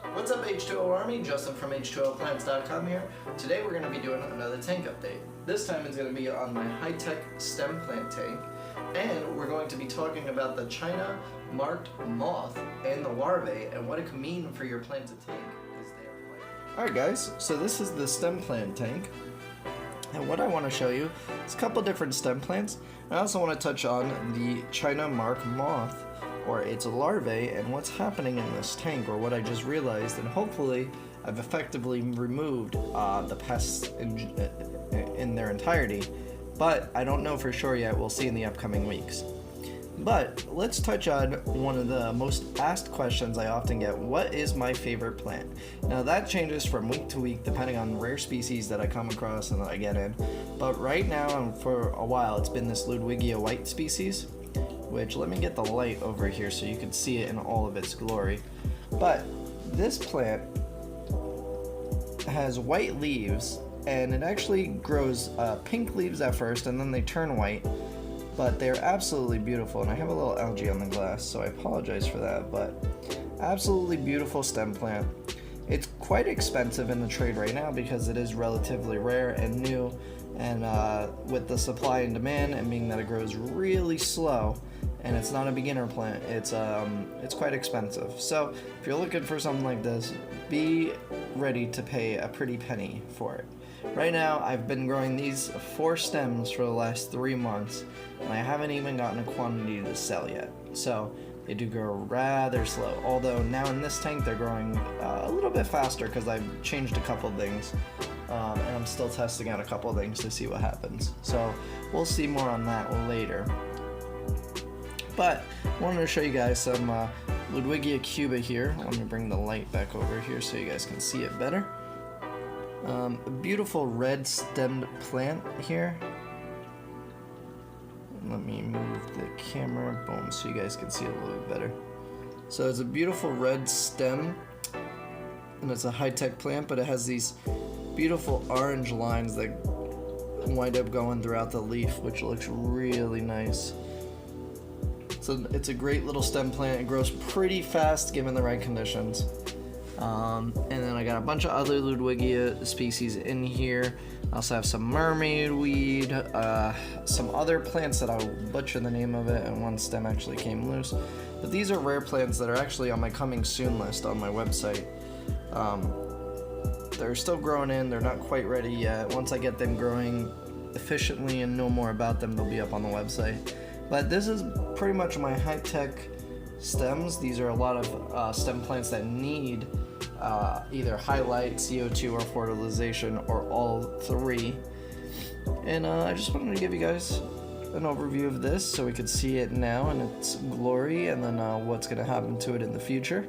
What's up H2O Army? Justin from H2OPlants.com here. Today we're going to be doing another tank update. This time it's going to be on my high-tech stem plant tank, and we're going to be talking about the China marked moth and the larvae and what it can mean for your planted tank. Alright guys, so this is the stem plant tank, and what I want to show you is a couple different stem plants. I also want to touch on the China marked moth, or its larvae, and what's happening in this tank, or what I just realized, and hopefully I've effectively removed the pests in their entirety, but I don't know for sure yet. We'll see in the upcoming weeks. But let's touch on one of the most asked questions I often get: what is my favorite plant? Now that changes from week to week depending on rare species that I come across and that I get in, but right now and for a while it's been this Ludwigia white species, which, let me get the light over here so you can see it in all of its glory. But this plant has white leaves, and it actually grows pink leaves at first and then they turn white, but they're absolutely beautiful. And I have a little algae on the glass, so I apologize for that, but absolutely beautiful stem plant. It's quite expensive in the trade right now because it is relatively rare and new, and with the supply and demand, and being that it grows really slow and it's not a beginner plant, it's quite expensive. So if you're looking for something like this, be ready to pay a pretty penny for it. Right now I've been growing these 4 stems for the last 3 months, and I haven't even gotten a quantity to sell yet. So they do grow rather slow, although now in this tank they're growing a little bit faster because I've changed a couple things, and I'm still testing out a couple things to see what happens. So we'll see more on that later. But I wanted to show you guys some Ludwigia cuba here. Let me bring the light back over here so you guys can see it better. A beautiful red stemmed plant here. Let me move the camera, boom, so you guys can see it a little bit better. So it's a beautiful red stem, and it's a high-tech plant, but it has these beautiful orange lines that wind up going throughout the leaf, which looks really nice. So it's a great little stem plant. It grows pretty fast given the right conditions. And then I got a bunch of other Ludwigia species in here. I also have some mermaid weed, some other plants that I'll butcher the name of it, and one stem actually came loose. But these are rare plants that are actually on my coming soon list on my website. They're still growing in, they're not quite ready yet. Once I get them growing efficiently and know more about them, they'll be up on the website. But this is pretty much my high-tech stems. These are a lot of stem plants that need either highlight, CO2, or fertilization, or all 3. And I just wanted to give you guys an overview of this so we could see it now in its glory, and then what's going to happen to it in the future.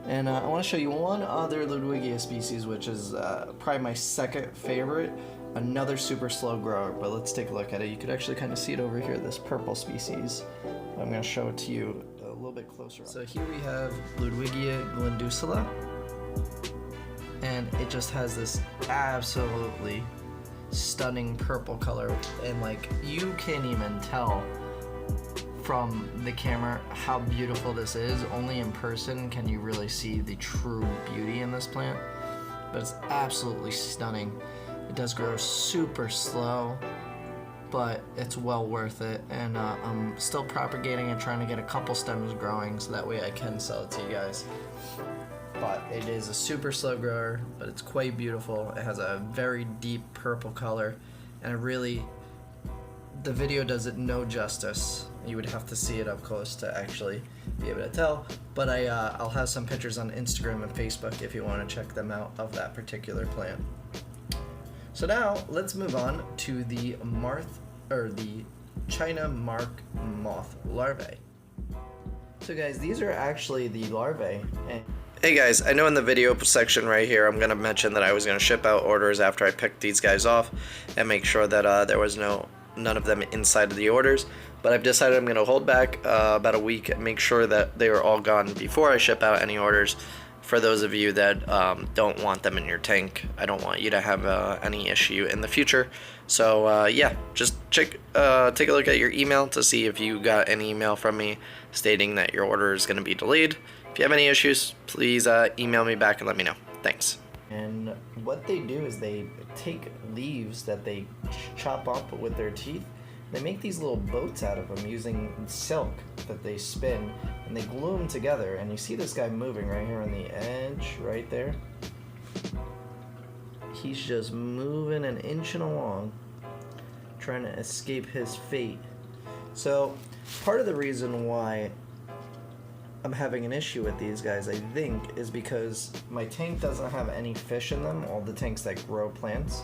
And I want to show you one other Ludwigia species, which is probably my second favorite. Another super slow grower, but let's take a look at it. You could actually kind of see it over here, this purple species. I'm going to show it to you a little bit closer. So here we have Ludwigia glandusula, and it just has this absolutely stunning purple color, and like, you can't even tell from the camera how beautiful this is. Only in person can you really see the true beauty in this plant, but it's absolutely stunning. It does grow super slow, but it's well worth it, and I'm still propagating and trying to get a couple stems growing so that way I can sell it to you guys. But it is a super slow grower, but it's quite beautiful. It has a very deep purple color, and the video does it no justice. You would have to see it up close to actually be able to tell, but I'll have some pictures on Instagram and Facebook if you want to check them out of that particular plant. So now let's move on to the China marked moth larvae. So guys, these are actually the larvae. Hey guys, I know in the video section right here I'm going to mention that I was going to ship out orders after I picked these guys off and make sure that there was none of them inside of the orders, but I've decided I'm going to hold back about a week and make sure that they are all gone before I ship out any orders. For those of you that don't want them in your tank, I don't want you to have any issue in the future. So yeah, just take a look at your email to see if you got an email from me stating that your order is going to be delayed. If If you have any issues, please email me back and let me know. Thanks. And what they do is they take leaves that they chop up with their teeth. They make these little boats out of them using silk that they spin, and they glue them together. And you see this guy moving right here on the edge, right there. He's just moving and inching along, trying to escape his fate. So part of the reason why I'm having an issue with these guys, I think, is because my tank doesn't have any fish in them, all the tanks that grow plants.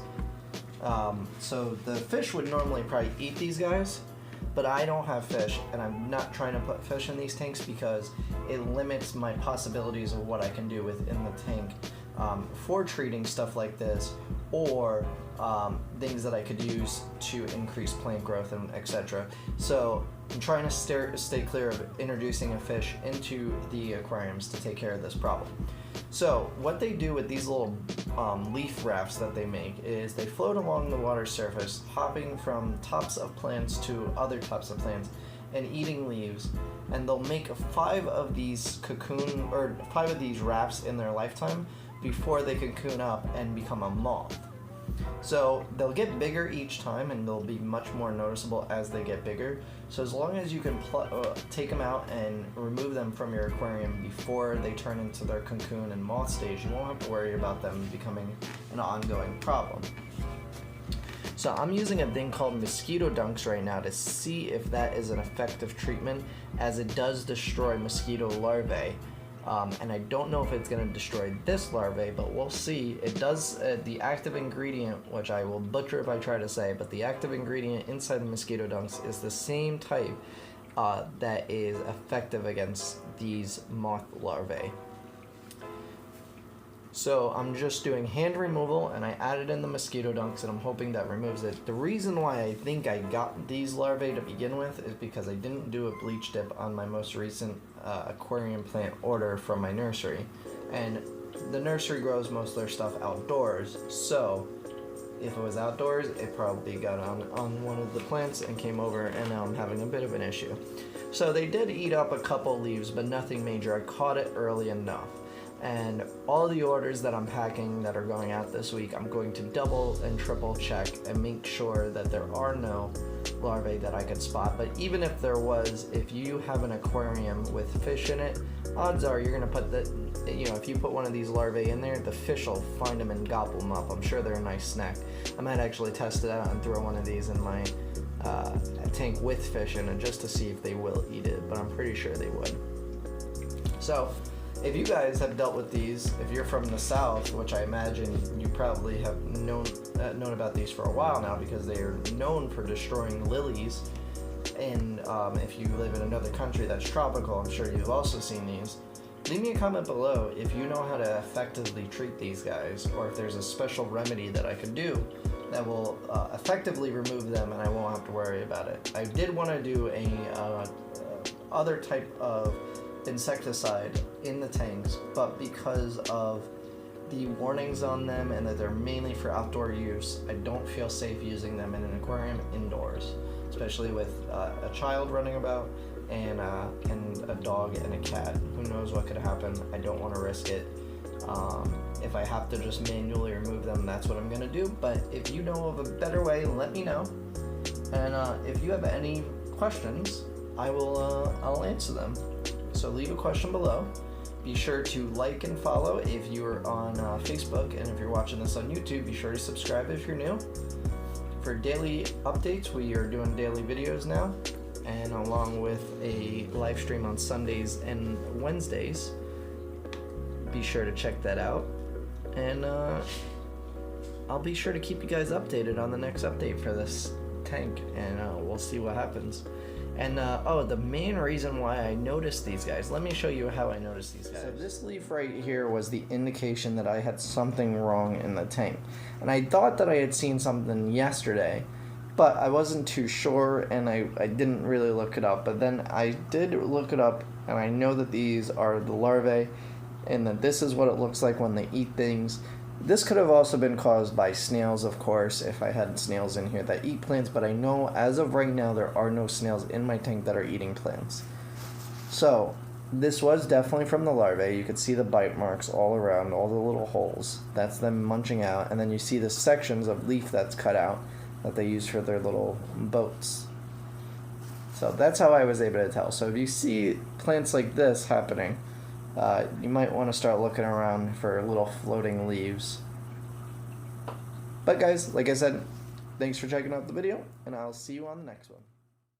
So the fish would normally probably eat these guys, but I don't have fish, and I'm not trying to put fish in these tanks because it limits my possibilities of what I can do within the tank for treating stuff like this, or things that I could use to increase plant growth and etc. So I'm trying to stay clear of introducing a fish into the aquariums to take care of this problem. So what they do with these little leaf rafts that they make is they float along the water surface, hopping from tops of plants to other tops of plants and eating leaves, and they'll make 5 of these rafts in their lifetime before they cocoon up and become a moth. So they'll get bigger each time, and they'll be much more noticeable as they get bigger. So as long as you can take them out and remove them from your aquarium before they turn into their cocoon and moth stage, you won't have to worry about them becoming an ongoing problem. So I'm using a thing called mosquito dunks right now to see if that is an effective treatment, as it does destroy mosquito larvae. And I don't know if it's going to destroy this larvae, but we'll see. It does, the active ingredient, which I will butcher if I try to say, but the active ingredient inside the mosquito dunks is the same type that is effective against these moth larvae. So I'm just doing hand removal, and I added in the mosquito dunks, and I'm hoping that removes it. The reason why I think I got these larvae to begin with is because I didn't do a bleach dip on my most recent aquarium plant order from my nursery. And the nursery grows most of their stuff outdoors, so if it was outdoors, it probably got on one of the plants and came over, and now I'm having a bit of an issue. So they did eat up a couple leaves, but nothing major. I caught it early enough. And all the orders that I'm packing that are going out this week, I'm going to double and triple check and make sure that there are no larvae that I could spot. But even if there was, if you have an aquarium with fish in it, odds are you're gonna put if you put one of these larvae in there, the fish will find them and gobble them up. I'm sure they're a nice snack. I might actually test it out and throw one of these in my tank with fish in it just to see if they will eat it, but I'm pretty sure they would. So if you guys have dealt with these, if you're from the south, which I imagine you probably have known about these for a while now, because they are known for destroying lilies, and if you live in another country that's tropical, I'm sure you've also seen these. Leave me a comment below if you know how to effectively treat these guys, or if there's a special remedy that I could do that will effectively remove them and I won't have to worry about it. I did want to do a other type of insecticide in the tanks, but because of the warnings on them and that they're mainly for outdoor use, I don't feel safe using them in an aquarium indoors, especially with a child running about and a dog and a cat. Who knows what could happen? I don't want to risk it. If I have to just manually remove them, that's what I'm gonna do. But if you know of a better way, let me know. And if you have any questions, I'll answer them. So leave a question below. Be sure to like and follow if you're on Facebook, and if you're watching this on YouTube, be sure to subscribe if you're new. For daily updates, we are doing daily videos now, and along with a live stream on Sundays and Wednesdays. Be sure to check that out, and I'll be sure to keep you guys updated on the next update for this tank, and we'll see what happens. And the main reason why I noticed these guys, let me show you how I noticed these guys. So this leaf right here was the indication that I had something wrong in the tank, and I thought that I had seen something yesterday, but I wasn't too sure, and I didn't really look it up. But then I did look it up, and I know that these are the larvae, and that this is what it looks like when they eat things. This could have also been caused by snails, of course, if I had snails in here that eat plants, but I know as of right now there are no snails in my tank that are eating plants. So this was definitely from the larvae. You could see the bite marks all around, all the little holes. That's them munching out, and then you see the sections of leaf that's cut out that they use for their little boats. So that's how I was able to tell. So if you see plants like this happening, you might want to start looking around for little floating leaves. But guys, like I said, thanks for checking out the video, and I'll see you on the next one.